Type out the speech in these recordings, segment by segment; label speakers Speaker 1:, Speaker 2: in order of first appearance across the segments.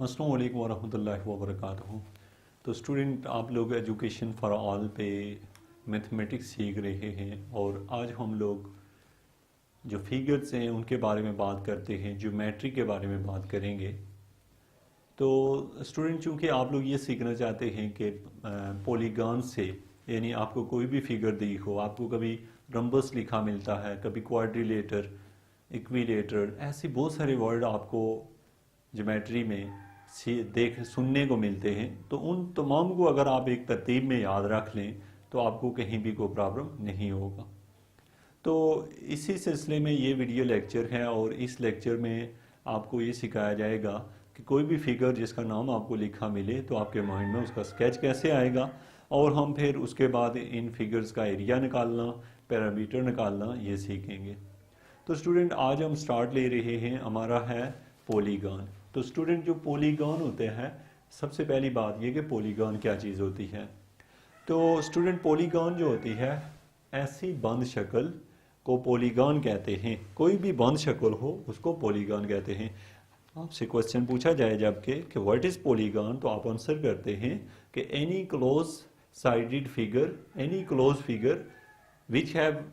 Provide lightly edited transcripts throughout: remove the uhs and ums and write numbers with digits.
Speaker 1: अस्सलाम वालेकुम वरहमतुल्लाहि वबरकातुहू। तो स्टूडेंट, आप लोग एजुकेशन फॉर ऑल पे मैथमेटिक्स सीख रहे हैं और आज हम लोग जो फिगर्स हैं उनके बारे में बात करते हैं, ज्योमेट्री के बारे में बात करेंगे। तो स्टूडेंट, चूँकि आप लोग ये सीखना चाहते हैं कि पॉलीगॉन से, यानी आपको कोई भी फिगर दी हो, आपको कभी रम्बस लिखा मिलता है, कभी क्वाड्रिलेटर, इक्विलेटर, ऐसे बहुत सारे वर्ड आपको ज्योमेट्री में सुनने को मिलते हैं। तो उन तमाम को अगर आप एक तरतीब में याद रख लें तो आपको कहीं भी कोई प्रॉब्लम नहीं होगा। तो इसी सिलसिले में ये वीडियो लेक्चर है और इस लेक्चर में आपको ये सिखाया जाएगा कि कोई भी फिगर जिसका नाम आपको लिखा मिले तो आपके माइंड में उसका स्केच कैसे आएगा, और हम फिर उसके बाद इन फिगर्स का एरिया निकालना, पैरामीटर निकालना, ये सीखेंगे। तो स्टूडेंट, आज हम स्टार्ट ले रहे हैं, हमारा है पॉलीगॉन। तो स्टूडेंट, जो पॉलीगॉन होते हैं, सबसे पहली बात ये कि पॉलीगॉन क्या चीज़ होती है। तो स्टूडेंट, पॉलीगॉन जो होती है, ऐसी बंद शक्ल को पॉलीगॉन कहते हैं। कोई भी बंद शक्ल हो उसको पॉलीगॉन कहते हैं। आपसे क्वेश्चन पूछा जाए जब कि व्हाट इज़ पॉलीगॉन, तो आप आंसर करते हैं कि any close sided figure, any close figure which have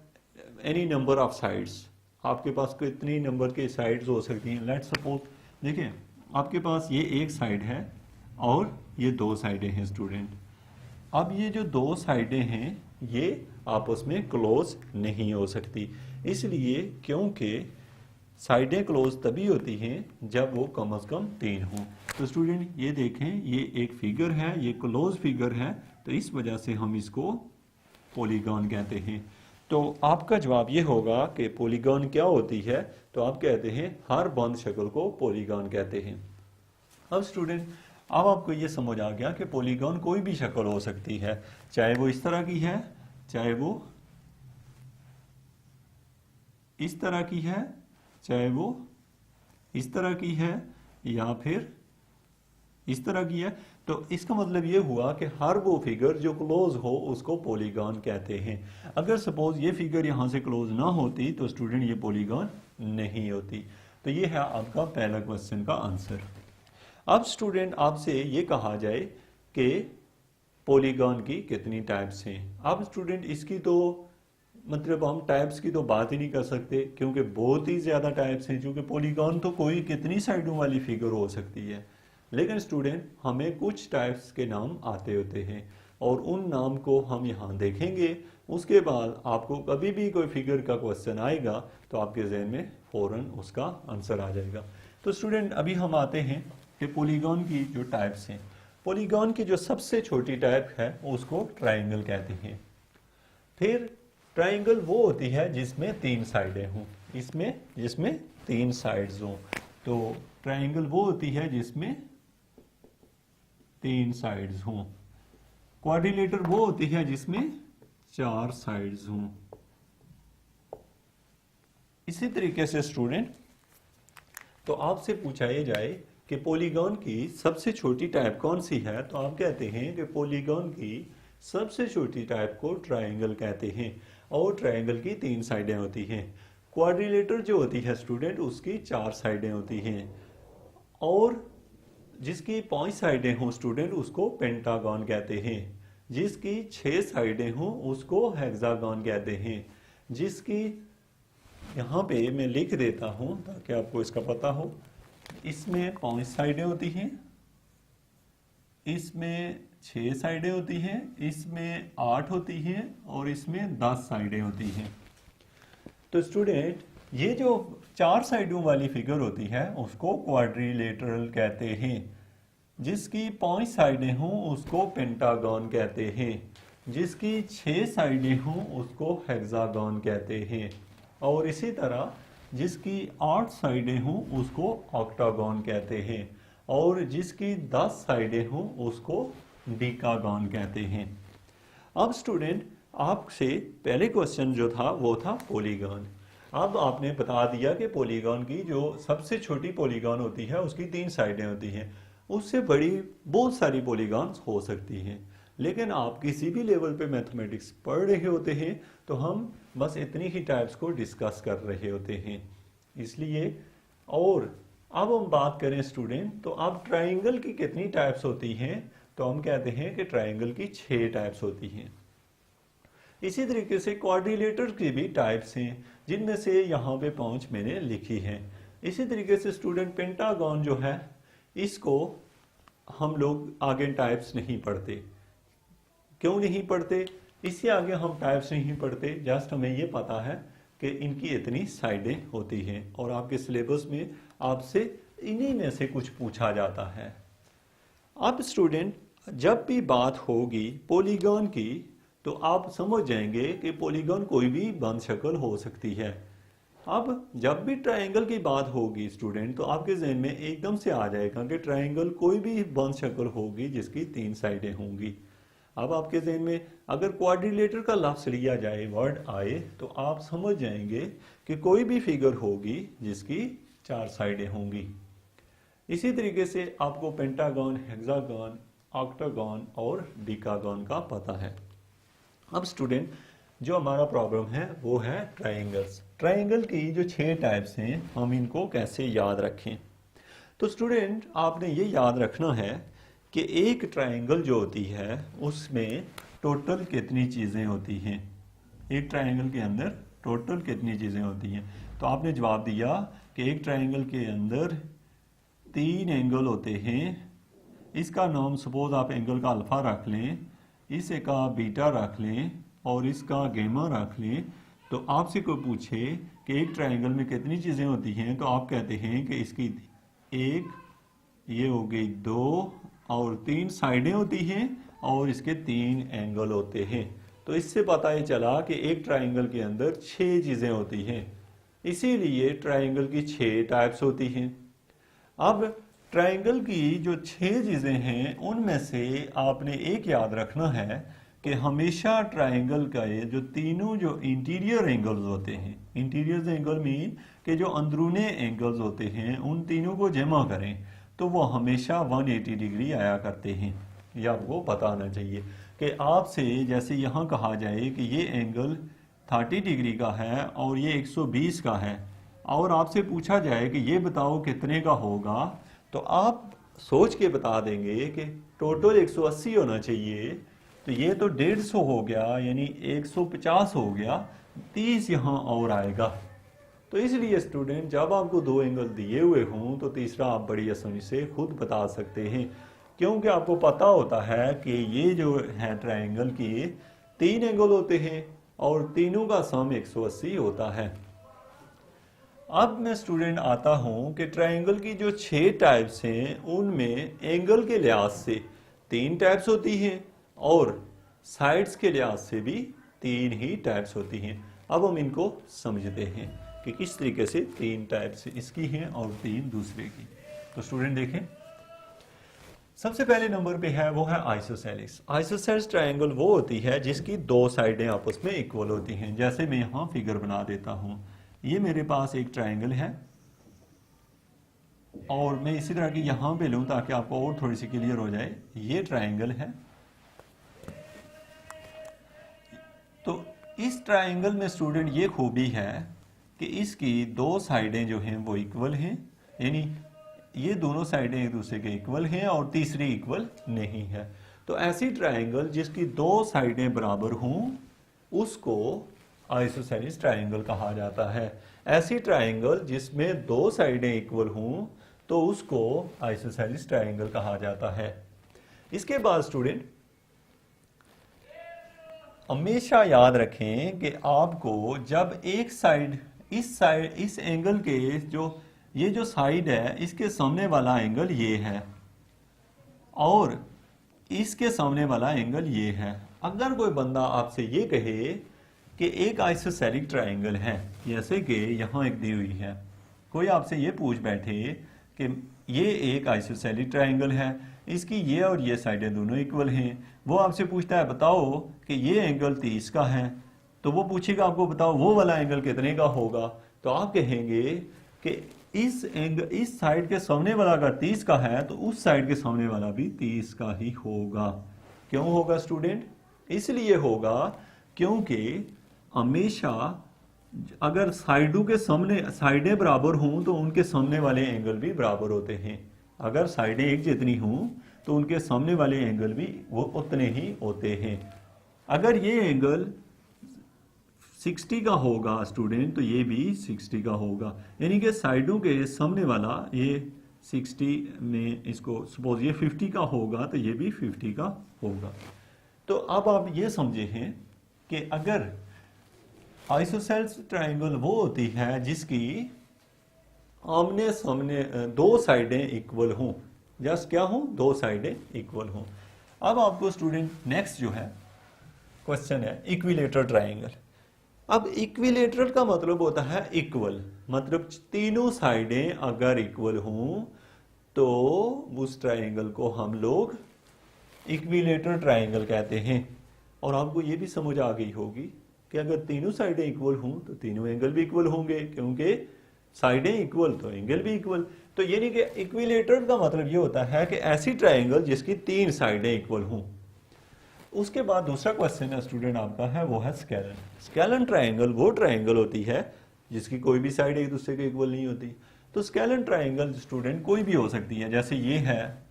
Speaker 1: any number of sides. आपके पास कितनी नंबर के साइड्स हो सकती हैं। लेट्स सपोज, देखिए आपके पास ये एक साइड है और ये दो साइडें हैं स्टूडेंट। अब ये जो दो साइडें हैं ये आपस में क्लोज नहीं हो सकती, इसलिए क्योंकि साइडें क्लोज तभी होती हैं जब वो कम से कम तीन हों। तो स्टूडेंट ये देखें, ये एक फिगर है, ये क्लोज फिगर है, तो इस वजह से हम इसको पॉलीगॉन कहते हैं। तो आपका जवाब ये होगा कि पॉलीगॉन क्या होती है, तो आप कहते हैं हर बंद शक्ल को पॉलीगॉन कहते हैं। अब स्टूडेंट, अब आपको ये समझ आ गया कि पॉलीगॉन कोई भी शक्ल हो सकती है, चाहे वो इस तरह की है, चाहे वो इस तरह की है, चाहे वो इस तरह की है, या फिर इस तरह की है। तो इसका मतलब ये हुआ कि हर वो फिगर जो क्लोज हो उसको पॉलीगॉन कहते हैं। अगर सपोज ये फिगर यहाँ से क्लोज ना होती तो स्टूडेंट ये पॉलीगॉन नहीं होती। तो ये है आपका पहला क्वेश्चन का आंसर। अब स्टूडेंट, आपसे ये कहा जाए कि पॉलीगॉन की कितनी टाइप्स हैं। अब स्टूडेंट, इसकी तो मतलब हम टाइप्स की तो बात ही नहीं कर सकते क्योंकि बहुत ही ज़्यादा टाइप्स हैं। क्योंकि पॉलीगॉन तो कोई कितनी साइडों वाली फिगर हो सकती है, लेकिन स्टूडेंट हमें कुछ टाइप्स के नाम आते होते हैं और उन नाम को हम यहाँ देखेंगे। उसके बाद आपको कभी भी कोई फिगर का क्वेश्चन आएगा तो आपके जहन में फ़ौरन उसका आंसर आ जाएगा। तो स्टूडेंट, अभी हम आते हैं कि पॉलीगॉन की जो टाइप्स हैं। पॉलीगॉन की जो सबसे छोटी टाइप है उसको ट्राइंगल कहते हैं। फिर ट्राइंगल वो होती है जिसमें तीन साइडें हों, जिसमें तीन साइड्स हों। तो ट्राइंगल वो होती है जिसमें तीन साइड्स हों। क्वाड्रिलेटर वो होती है जिसमें चार साइड्स हों। इसी तरीके से स्टूडेंट, तो आपसे पूछा जाए कि पॉलीगॉन की सबसे छोटी टाइप कौन सी है, तो आप कहते हैं कि पॉलीगॉन की सबसे छोटी टाइप को ट्राइंगल कहते हैं और ट्राइंगल की तीन साइडें होती हैं। क्वाड्रिलेटर जो होती है स्टूडेंट, उसकी चार साइडें होती हैं और जिसकी पांच साइडें हों स्टूडेंट उसको पेंटागन कहते हैं। जिसकी छह साइडें हों उसको हेक्सागन कहते हैं। जिसकी यहाँ पे मैं लिख देता हूँ ताकि आपको इसका पता हो, इसमें पांच साइडें होती हैं, इसमें छह साइडें होती हैं, इसमें आठ होती हैं और इसमें 10 साइडें होती हैं। तो स्टूडेंट, ये जो चार साइडों वाली फिगर होती है उसको क्वाड्रिलेटरल कहते हैं। जिसकी पांच साइडें हों उसको पेंटागन कहते हैं। जिसकी छह साइडें हों उसको हेक्सागन कहते हैं और इसी तरह जिसकी 8 साइडें हों उसको ऑक्टागन कहते हैं और जिसकी 10 साइडें हों उसको डीकागन कहते हैं। अब स्टूडेंट, आपसे पहले क्वेश्चन जो था वो था पॉलीगॉन। अब आपने बता दिया कि पॉलीगॉन की जो सबसे छोटी पॉलीगॉन होती है उसकी तीन साइडें होती हैं। उससे बड़ी बहुत सारी पॉलीगॉन्स हो सकती हैं, लेकिन आप किसी भी लेवल पे मैथमेटिक्स पढ़ रहे होते हैं तो हम बस इतनी ही टाइप्स को डिस्कस कर रहे होते हैं। इसलिए और अब हम बात करें स्टूडेंट, तो अब ट्राइंगल की कितनी टाइप्स होती हैं? तो हम कहते हैं कि ट्राइंगल की 6 टाइप्स होती हैं। इसी तरीके से क्वाड्रिलेटर की भी टाइप्स हैं, जिनमें से यहाँ पे 5 मैंने लिखी हैं। इसी तरीके से स्टूडेंट पेंटागन जो है, इसको हम लोग आगे टाइप्स नहीं पढ़ते। क्यों नहीं पढ़ते? इससे आगे हम टाइप्स नहीं पढ़ते, जस्ट हमें ये पता है कि इनकी इतनी साइडें होती हैं और आपके सिलेबस में आपसे इन्हीं में से कुछ पूछा जाता है। अब स्टूडेंट जब भी बात होगी पॉलीगॉन की, तो आप समझ जाएंगे कि पॉलीगॉन कोई भी बंद शक्ल हो सकती है। अब जब भी ट्रायंगल की बात होगी स्टूडेंट, तो आपके जहन में एकदम से आ जाएगा कि ट्रायंगल कोई भी बंद शक्ल होगी जिसकी 3 साइडें होंगी। अब आपके जहन में अगर क्वाड्रिलेटर का लफ्ज लिया जाए, वर्ड आए, तो आप समझ जाएंगे कि कोई भी फिगर होगी जिसकी 4 साइडें होंगी। इसी तरीके से आपको पेंटागन, हेक्सागन, ऑक्टागन और डिकागन का पता है। अब स्टूडेंट जो हमारा प्रॉब्लम है वो है ट्रायंगल्स। ट्रायंगल की जो 6 टाइप्स हैं, हम इनको कैसे याद रखें? तो स्टूडेंट आपने ये याद रखना है कि एक ट्रायंगल जो होती है उसमें टोटल कितनी चीज़ें होती हैं। एक ट्रायंगल के अंदर टोटल कितनी चीज़ें होती हैं? तो आपने जवाब दिया कि एक ट्रायंगल के अंदर 3 एंगल होते हैं। इसका नाम सपोज आप एंगल का अल्फा रख लें, इसे का बीटा रख लें और इसका गेमा रख लें। तो आपसे कोई पूछे कि एक ट्रायंगल में कितनी चीज़ें होती हैं, तो आप कहते हैं कि इसकी 1, ये हो गई 2 और 3 साइडें होती हैं और इसके 3 एंगल होते हैं। तो इससे पता ये चला कि एक ट्रायंगल के अंदर 6 चीज़ें होती हैं, इसीलिए ट्रायंगल की 6 टाइप्स होती हैं। अब ट्रायंगल की जो 6 चीज़ें हैं उनमें से आपने एक याद रखना है कि हमेशा ट्रायंगल का ये जो तीनों जो इंटीरियर एंगल्स होते हैं, इंटीरियर एंगल मीन कि जो अंदरूने एंगल्स होते हैं, उन तीनों को जमा करें तो वो हमेशा 180 डिग्री आया करते हैं। या आपको पता आना चाहिए कि आपसे जैसे यहाँ कहा जाए कि ये एंगल 30 डिग्री का है और ये 120 का है, और आपसे पूछा जाए कि ये बताओ कितने का होगा, तो आप सोच के बता देंगे कि टोटल 180 होना चाहिए, तो ये तो 150 हो गया, यानी 150 हो गया, 30 यहाँ और आएगा। तो इसलिए स्टूडेंट जब आपको 2 एंगल दिए हुए हों तो तीसरा आप बड़ी आसानी से खुद बता सकते हैं, क्योंकि आपको पता होता है कि ये जो है ट्रायंगल के 3 एंगल होते हैं और तीनों का सम 180 होता है। अब मैं स्टूडेंट आता हूं कि ट्रायंगल की जो 6 टाइप्स हैं उनमें एंगल के लिहाज से 3 टाइप्स होती हैं और साइड्स के लिहाज से भी 3 ही टाइप्स होती हैं। अब हम इनको समझते हैं कि किस तरीके से 3 टाइप्स इसकी हैं और 3 दूसरे की। तो स्टूडेंट देखें, सबसे पहले नंबर पे है वो है आइसोसेलिस। आइसोसेलिस ट्रायंगल वो होती है जिसकी 2 साइडें आपस में इक्वल होती हैं। जैसे मैं यहाँ फिगर बना देता हूँ, ये मेरे पास एक ट्रायंगल है और मैं इसी तरह की यहां पे लूं ताकि आपको और थोड़ी सी क्लियर हो जाए। ये ट्रायंगल है, तो इस ट्रायंगल में स्टूडेंट ये खूबी है कि इसकी 2 साइडें जो हैं वो इक्वल हैं, यानी ये दोनों साइडें एक दूसरे के इक्वल हैं और तीसरी इक्वल नहीं है। तो ऐसी ट्रायंगल जिसकी 2 साइडें बराबर हों उसको आइसोसेलिस ट्रायंगल कहा जाता है। ऐसी ट्रायंगल जिसमें 2 साइडें इक्वल हों तो उसको आइसोसेलिस ट्रायंगल कहा जाता है। इसके बाद स्टूडेंट हमेशा याद रखें कि आपको जब एक साइड इस एंगल के ये जो साइड है इसके सामने वाला एंगल ये है और इसके सामने वाला एंगल ये है। अगर कोई बंदा आपसे ये कहे कि एक आइसोसेलिक ट्रायंगल है, जैसे कि यहाँ एक दी हुई है, कोई आपसे ये पूछ बैठे कि ये एक आइसोसेलिक ट्रायंगल है, इसकी ये और ये साइडें दोनों इक्वल हैं, वो आपसे पूछता है बताओ कि ये एंगल 30 का है, तो वो पूछेगा आपको बताओ वो वाला एंगल कितने का होगा। तो आप कहेंगे कि इस साइड के सामने वाला अगर 30 का है तो उस साइड के सामने वाला भी 30 का ही होगा। क्यों होगा स्टूडेंट? इसलिए होगा क्योंकि हमेशा अगर साइडों के सामने साइडें बराबर हों तो उनके सामने वाले एंगल भी बराबर होते हैं। अगर साइडें एक जितनी हों तो उनके सामने वाले एंगल भी वो उतने ही होते हैं। अगर ये एंगल 60 का होगा स्टूडेंट तो ये भी 60 का होगा, यानी कि साइडों के सामने वाला ये 60 में, इसको सपोज ये 50 का होगा तो ये भी 50 का होगा। तो अब आप ये समझे हैं कि अगर आइसोसेल्स ट्रायंगल वो होती है जिसकी आमने सामने दो साइडें इक्वल हों, जस्ट क्या हों, दो साइडें इक्वल हों। अब आपको स्टूडेंट नेक्स्ट जो है क्वेश्चन है इक्विलेटरल ट्रायंगल। अब इक्विलेटरल का मतलब होता है इक्वल, मतलब तीनों साइडें अगर इक्वल हों तो उस ट्रायंगल को हम लोग इक्विलेटरल ट्रायंगल कहते हैं। और आपको ये भी समझ आ गई होगी कि अगर तीनों साइडें इक्वल हों तो तीनों एंगल भी इक्वल होंगे, क्योंकि साइडें इक्वल तो एंगल भी इक्वल। तो यानी कि इक्विलेटरल का मतलब ये होता है कि ऐसी ट्रायंगल जिसकी तीन साइडें इक्वल हों। उसके बाद दूसरा क्वेश्चन है स्टूडेंट आपका है वो है स्केलन। स्केलन ट्रायंगल वो ट्रायंगल होती है जिसकी कोई भी साइड एक दूसरे के इक्वल नहीं होती। तो स्केलन ट्रायंगल स्टूडेंट कोई भी हो सकती है, जैसे ये है,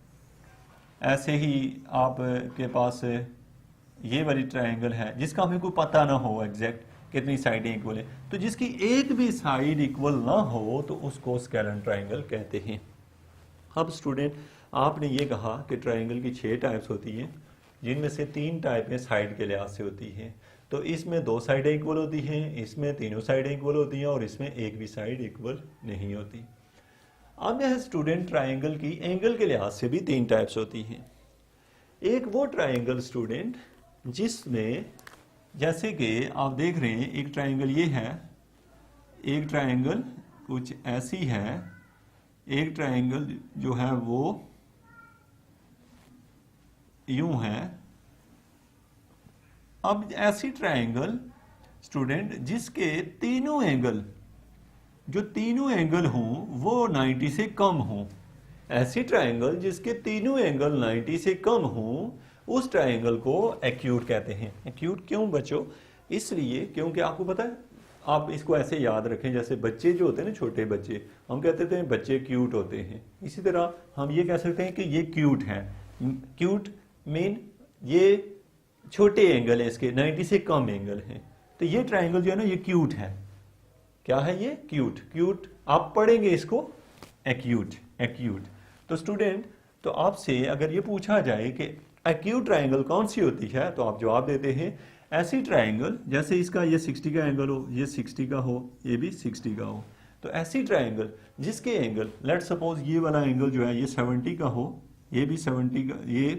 Speaker 1: ऐसे ही आपके पास ये वाली ट्रायंगल है जिसका हमें कोई पता ना हो एग्जैक्ट कितनी साइडें इक्वल है, तो जिसकी एक भी साइड इक्वल ना हो तो उसको स्केलन ट्रायंगल कहते हैं। अब स्टूडेंट आपने ये कहा कि ट्रायंगल की 6 टाइप्स होती हैं, जिनमें से 3 टाइपें साइड के लिहाज से होती हैं। तो इसमें 2 साइडें इक्वल होती हैं, इसमें तीनों साइडें इक्वल होती हैं और इसमें एक भी साइड इक्वल नहीं होती। अब यह स्टूडेंट ट्रायंगल की एंगल के लिहाज से भी 3 टाइप्स होती हैं। एक वो ट्रायंगल स्टूडेंट जिसमें जैसे कि आप देख रहे हैं एक ट्रायंगल ये है, एक ट्रायंगल कुछ ऐसी है, एक ट्रायंगल जो है वो यूं है। अब ऐसी ट्रायंगल स्टूडेंट जिसके तीनों एंगल, जो तीनों एंगल हों वो 90 से कम हों, ऐसी ट्रायंगल जिसके तीनों एंगल 90 से कम हों उस ट्रायंगल को एक्यूट कहते हैं। एक्यूट क्यों बच्चों? इसलिए क्योंकि आपको पता है, आप इसको ऐसे याद रखें, जैसे बच्चे जो होते हैं ना, छोटे बच्चे, हम कहते थे बच्चे क्यूट होते हैं, इसी तरह हम ये कह सकते हैं कि ये क्यूट है। क्यूट मीन ये छोटे एंगल है, इसके 90 से कम एंगल हैं, तो ये ट्रायंगल जो है ना ये क्यूट है। क्या है ये? क्यूट। क्यूट आप पढ़ेंगे इसको एक्यूट, एक्यूट। तो स्टूडेंट, तो आपसे अगर ये पूछा जाए कि एक्यूट ट्रायंगल कौन सी होती है तो आप जवाब देते हैं ऐसी ट्रायंगल जैसे इसका ये 60 का एंगल हो, ये 60 का हो, ये भी 60 का हो। तो ऐसी ट्रायंगल जिसके एंगल, लेट सपोज ये वाला एंगल जो है ये 70 का हो, ये भी 70 का, ये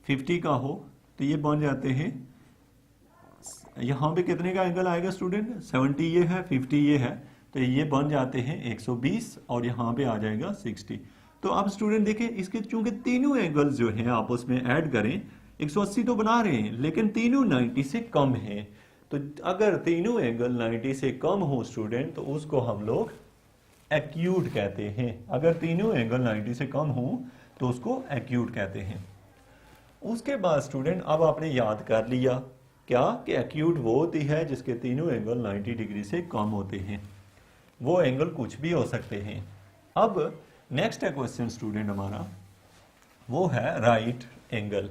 Speaker 1: 50 का हो, तो ये बन जाते हैं, यहाँ पे कितने का एंगल आएगा स्टूडेंट? 70 ये है, 50 ये है, तो ये बन जाते हैं 120 और यहाँ पे आ जाएगा 60। तो आप स्टूडेंट देखें इसके चूंकि तीनों एंगल्स जो हैं आपस में ऐड करें 180 तो बना रहे हैं, लेकिन तीनों 90 से कम हैं। तो अगर तीनों एंगल 90 से कम हो स्टूडेंट तो उसको हम लोग एक्यूट कहते हैं। अगर तीनों एंगल 90 से कम हो तो उसको एक्यूट कहते हैं। उसके बाद स्टूडेंट अब आपने याद कर लिया क्या कि एक्यूट वो होती है जिसके तीनों एंगल 90 डिग्री से कम होते हैं। वो एंगल कुछ भी हो सकते हैं। अब नेक्स्ट है क्वेश्चन स्टूडेंट हमारा, वो है राइट एंगल।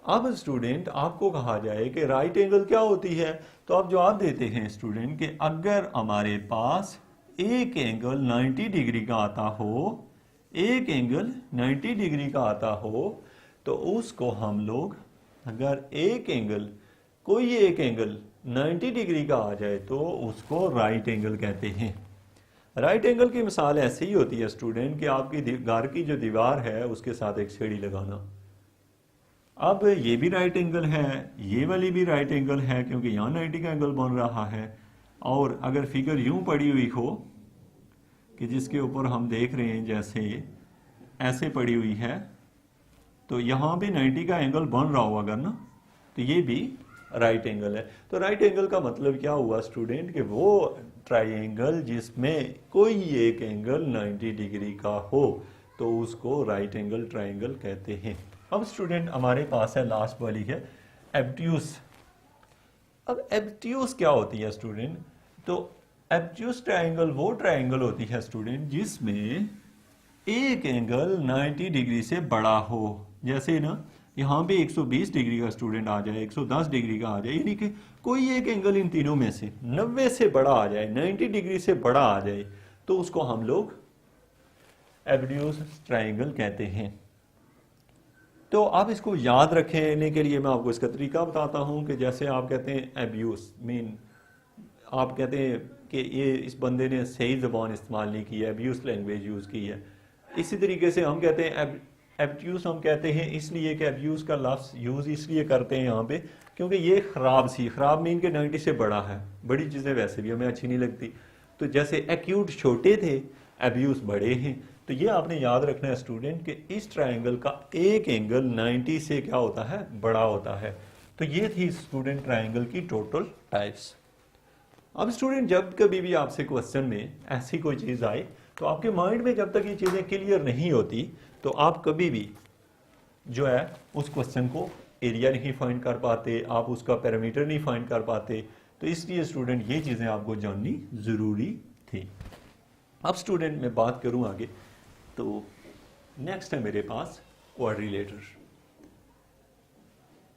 Speaker 1: अब स्टूडेंट आपको कहा जाए कि राइट एंगल क्या होती है, तो आप जवाब देते हैं स्टूडेंट कि अगर हमारे पास एक एंगल 90 डिग्री का आता हो, एक एंगल 90 डिग्री का आता हो, तो उसको हम लोग, अगर एक एंगल, कोई एक एंगल 90 डिग्री का आ जाए तो उसको राइट एंगल कहते हैं। राइट एंगल की मिसाल ऐसे ही होती है स्टूडेंट कि आपकी घर की जो दीवार है उसके साथ एक सीढ़ी लगाना। अब ये भी राइट एंगल है, ये वाली भी राइट एंगल है क्योंकि यहाँ 90 का एंगल बन रहा है। और अगर फिगर यूं पड़ी हुई हो कि जिसके ऊपर हम देख रहे हैं जैसे ऐसे पड़ी हुई है, तो यहाँ भी 90 का एंगल बन रहा हो अगर ना, तो ये भी राइट एंगल है। तो राइट एंगल का मतलब क्या हुआ स्टूडेंट कि वो ट्राइंगल जिसमें कोई एक एंगल 90 डिग्री का हो तो उसको राइट एंगल ट्राइंगल कहते हैं। अब स्टूडेंट हमारे पास है लास्ट वाली है एब्ट्यूस। अब एब्ट्यूज क्या होती है स्टूडेंट? तो एब्ट्यूज ट्रायंगल वो ट्रायंगल होती है स्टूडेंट जिसमें एक एंगल 90 डिग्री से बड़ा हो। जैसे ना यहाँ पे 120 डिग्री का स्टूडेंट आ जाए, 110 डिग्री का आ जाए, यानी कि कोई एक एंगल इन तीनों में से 90 से बड़ा आ जाए, 90 डिग्री से बड़ा आ जाए, तो उसको हम लोग एब्ट्यूज ट्रायंगल कहते हैं। तो आप इसको याद रखने के लिए मैं आपको इसका तरीका बताता हूँ कि जैसे आप कहते हैं एब्यूज मीन, आप कहते हैं कि ये इस बंदे ने सही ज़बान इस्तेमाल नहीं की है, एब्यूज लैंग्वेज यूज़ की है। इसी तरीके से हम कहते हैं एब्ट्यूज हम कहते हैं इसलिए कि एब्यूज का लफ्ज़ यूज़ इसलिए करते हैं यहाँ पे क्योंकि ये ख़राब सी, ख़राब मीन के 90 से बड़ा है। बड़ी चीज़ें वैसे भी हमें अच्छी नहीं लगती। तो जैसे एक्यूट छोटे थे, एब्यूज बड़े हैं। तो ये आपने याद रखना है स्टूडेंट कि इस ट्रायंगल का एक एंगल 90 से क्या होता है, बड़ा होता है। तो ये थी स्टूडेंट ट्रायंगल की टोटल टाइप्स। अब स्टूडेंट जब कभी भी आपसे क्वेश्चन में ऐसी कोई चीज़ आए तो आपके माइंड में जब तक ये चीज़ें क्लियर नहीं होती तो आप कभी भी जो है उस क्वेश्चन को एरिया नहीं फाइंड कर पाते, आप उसका पैरामीटर नहीं फाइंड कर पाते। तो इसलिए स्टूडेंट ये चीज़ें आपको जाननी ज़रूरी थी। अब स्टूडेंट मैं बात करूं आगे, तो नेक्स्ट है मेरे पास क्वाड्रिलेटर।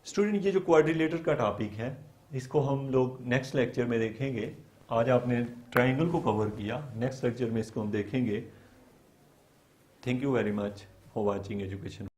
Speaker 1: स्टूडेंट ये जो क्वाड्रिलेटर का टॉपिक है इसको हम लोग नेक्स्ट लेक्चर में देखेंगे। आज आपने ट्रायंगल को कवर किया, नेक्स्ट लेक्चर में इसको हम देखेंगे। Thank you very much for watching education.